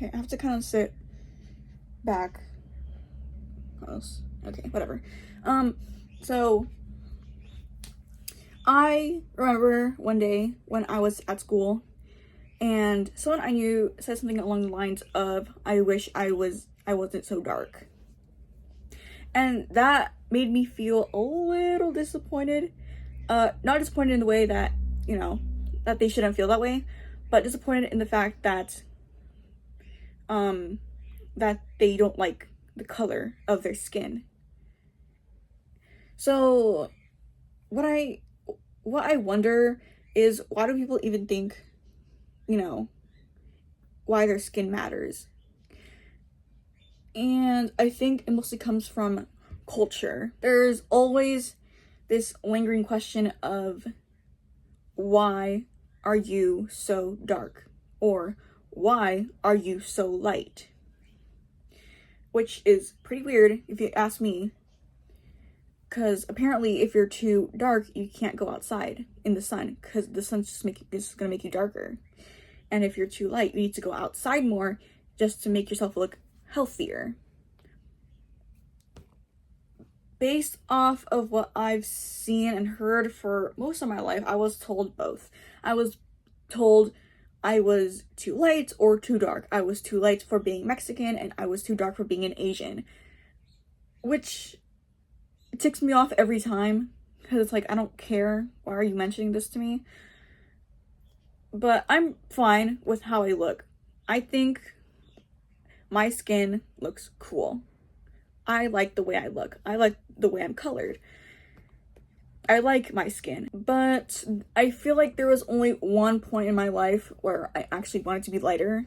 Okay, I have to kind of sit back close. Okay, whatever. So I remember one day when I was at school and someone I knew said something along the lines of, I wish I wasn't so dark. And that made me feel a little disappointed. Not disappointed in the way that, you know, that they shouldn't feel that way, but disappointed in the fact that that they don't like the color of their skin. So what I wonder is, why do people even think, you know, why their skin matters? And I think it mostly comes from culture. There's always this lingering question of, why are you so dark? Or why are you so light? Which is pretty weird if you ask me, because apparently if you're too dark, you can't go outside in the sun because the sun's just gonna make you darker. And if you're too light, you need to go outside more just to make yourself look healthier. Based off of what I've seen and heard for most of my life, I was told both. I was told I was too light or too dark. I was too light for being Mexican and I was too dark for being an Asian. Which ticks me off every time because it's like, I don't care. Why are you mentioning this to me? But I'm fine with how I look. I think my skin looks cool. I like the way I look. I like the way I'm colored. I like my skin. But I feel like there was only one point in my life where I actually wanted to be lighter,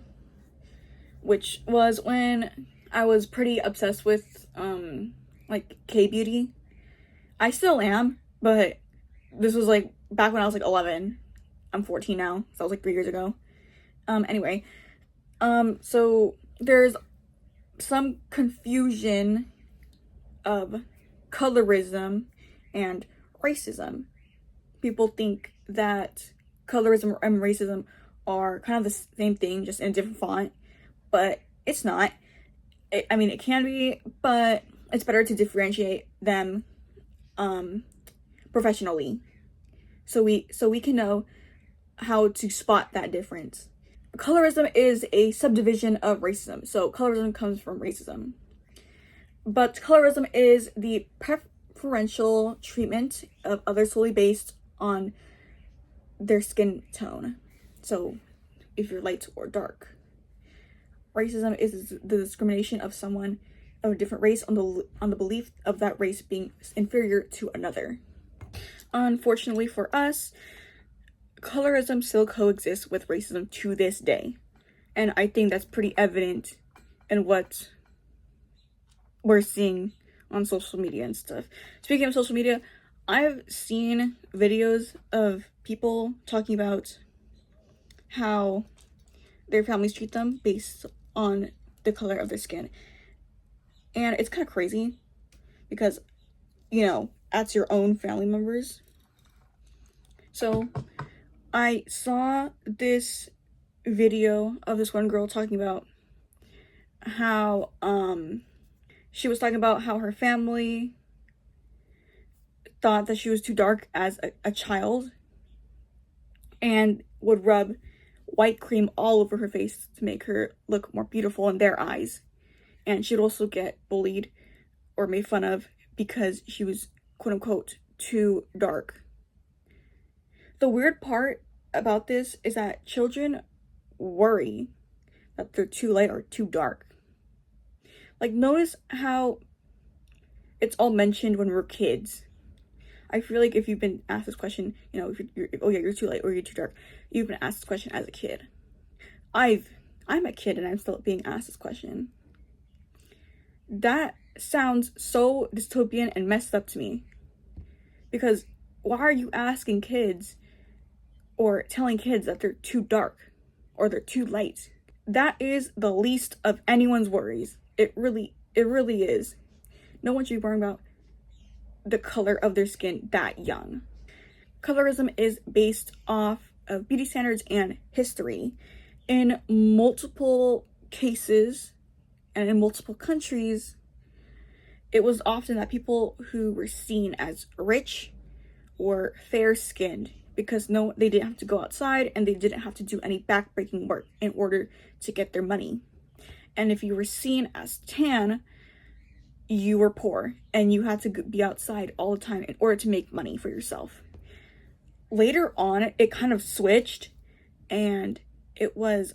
which was when I was pretty obsessed with like K-beauty. I still am, but this was like back when I was like 11. I'm 14 now, so that was like 3 years ago. Anyway, so there's some confusion of colorism and racism. People think that colorism and racism are kind of the same thing, just in a different font, but it's not. I mean, it can be, but it's better to differentiate them professionally, so we can know how to spot that difference. Colorism is a subdivision of racism, so colorism comes from racism. But colorism is the preferential treatment of others solely based on their skin tone. So if you're light or dark. Racism is the discrimination of someone of a different race on the belief of that race being inferior to another. Unfortunately for us, colorism still coexists with racism to this day. And I think that's pretty evident in what we're seeing on social media and stuff. Speaking of social media, I've seen videos of people talking about how their families treat them based on the color of their skin. And it's kind of crazy because, you know, that's your own family members. So I saw this video of this one girl talking about how she was talking about how her family thought that she was too dark as a child and would rub white cream all over her face to make her look more beautiful in their eyes. And she'd also get bullied or made fun of because she was, quote unquote, too dark. The weird part about this is that children worry that they're too light or too dark. Like, notice how it's all mentioned when we're kids. I feel like if you've been asked this question, you know, if you're too light or you're too dark, you've been asked this question as a kid. I'm a kid and I'm still being asked this question. That sounds so dystopian and messed up to me. Because why are you asking kids or telling kids that they're too dark or they're too light? That is the least of anyone's worries. It really is. No one should be worrying about the color of their skin that young. Colorism is based off of beauty standards and history. In multiple cases and in multiple countries, it was often that people who were seen as rich or fair-skinned, because they didn't have to go outside and they didn't have to do any backbreaking work in order to get their money. And if you were seen as tan, you were poor and you had to be outside all the time in order to make money for yourself. Later on, it kind of switched, and it was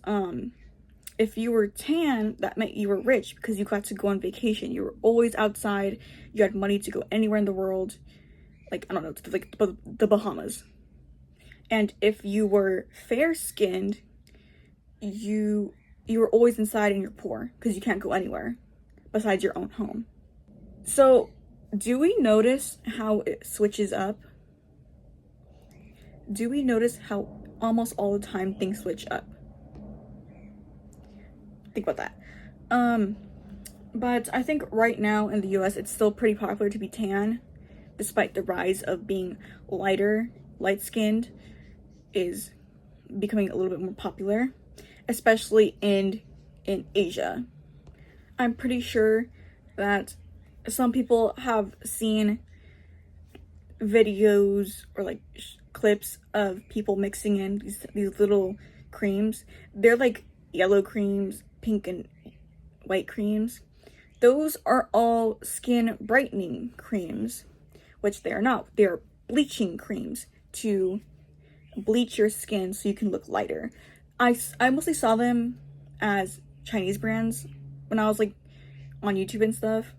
if you were tan, that meant you were rich because you got to go on vacation. You were always outside. You had money to go anywhere in the world, like, I don't know, to like the Bahamas. And if you were fair-skinned, you were always inside and you're poor because you can't go anywhere besides your own home. So, do we notice how it switches up? Do we notice how almost all the time things switch up? Think about that. But I think right now in the US, it's still pretty popular to be tan, despite the rise of being light-skinned is becoming a little bit more popular, especially in Asia. I'm pretty sure that some people have seen videos or like clips of people mixing in these little creams. They're like yellow creams, pink and white creams. Those are all skin brightening creams, which they are not. They're bleaching creams to bleach your skin so you can look lighter. I mostly saw them as Chinese brands when I was like on YouTube and stuff.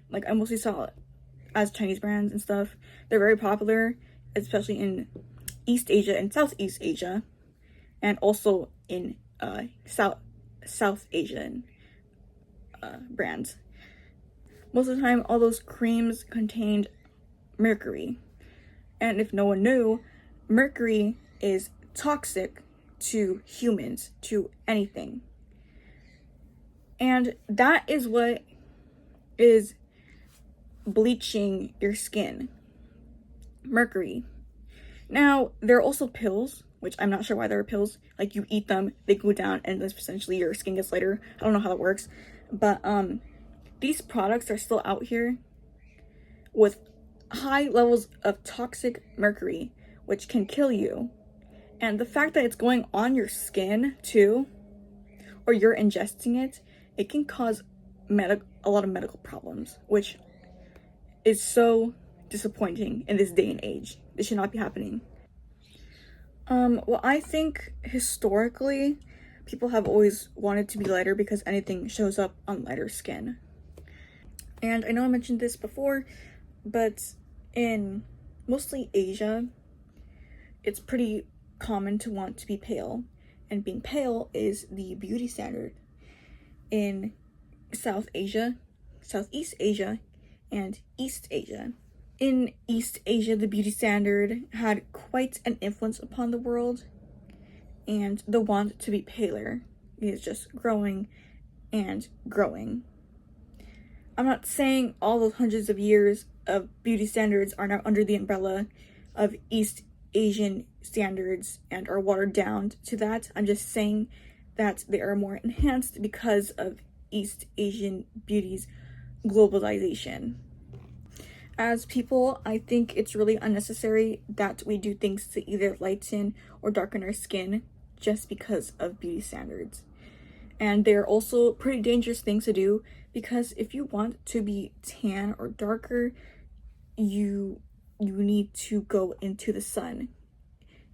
Like, I mostly saw it as Chinese brands and stuff. They're very popular, especially in East Asia and Southeast Asia, and also in South Asian brands. Most of the time, all those creams contained mercury. And if no one knew, mercury is toxic to humans, to anything. And that is what is bleaching your skin. Mercury. Now, there are also pills, which I'm not sure why there are pills. Like, you eat them, they go down, and essentially your skin gets lighter. I don't know how that works. But these products are still out here with high levels of toxic mercury, which can kill you. And the fact that it's going on your skin too, or you're ingesting it, it can cause a lot of medical problems, which is so disappointing in this day and age. This should not be happening. Well, I think historically, people have always wanted to be lighter because anything shows up on lighter skin. And I know I mentioned this before, but in mostly Asia, it's pretty common to want to be pale. And being pale is the beauty standard. In South Asia, Southeast Asia, and East Asia. In East Asia, the beauty standard had quite an influence upon the world, and the want to be paler is just growing and growing. I'm not saying all those hundreds of years of beauty standards are now under the umbrella of East Asian standards and are watered down to that. I'm just saying that they are more enhanced because of East Asian beauty's globalization. As people, I think it's really unnecessary that we do things to either lighten or darken our skin just because of beauty standards. And they're also pretty dangerous things to do, because if you want to be tan or darker, you need to go into the sun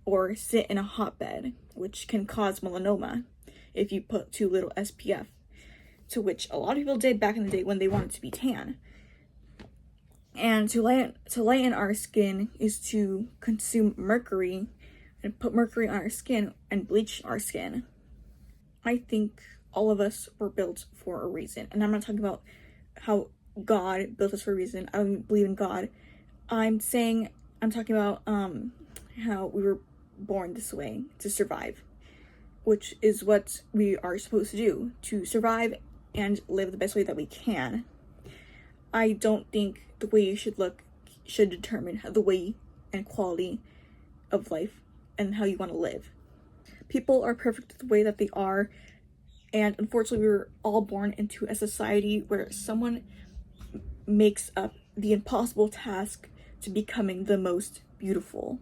or sit in a hotbed, which can cause melanoma if you put too little SPF, to which a lot of people did back in the day when they wanted to be tan. And to lighten our skin is to consume mercury and put mercury on our skin and bleach our skin. I think all of us were built for a reason. And I'm not talking about how God built us for a reason. I don't believe in God. I'm talking about how we were born this way to survive, which is what we are supposed to do, to survive and live the best way that we can. I don't think the way you should look should determine the way and quality of life and how you want to live. People are perfect the way that they are, And unfortunately, we were all born into a society where someone makes up the impossible task to becoming the most beautiful.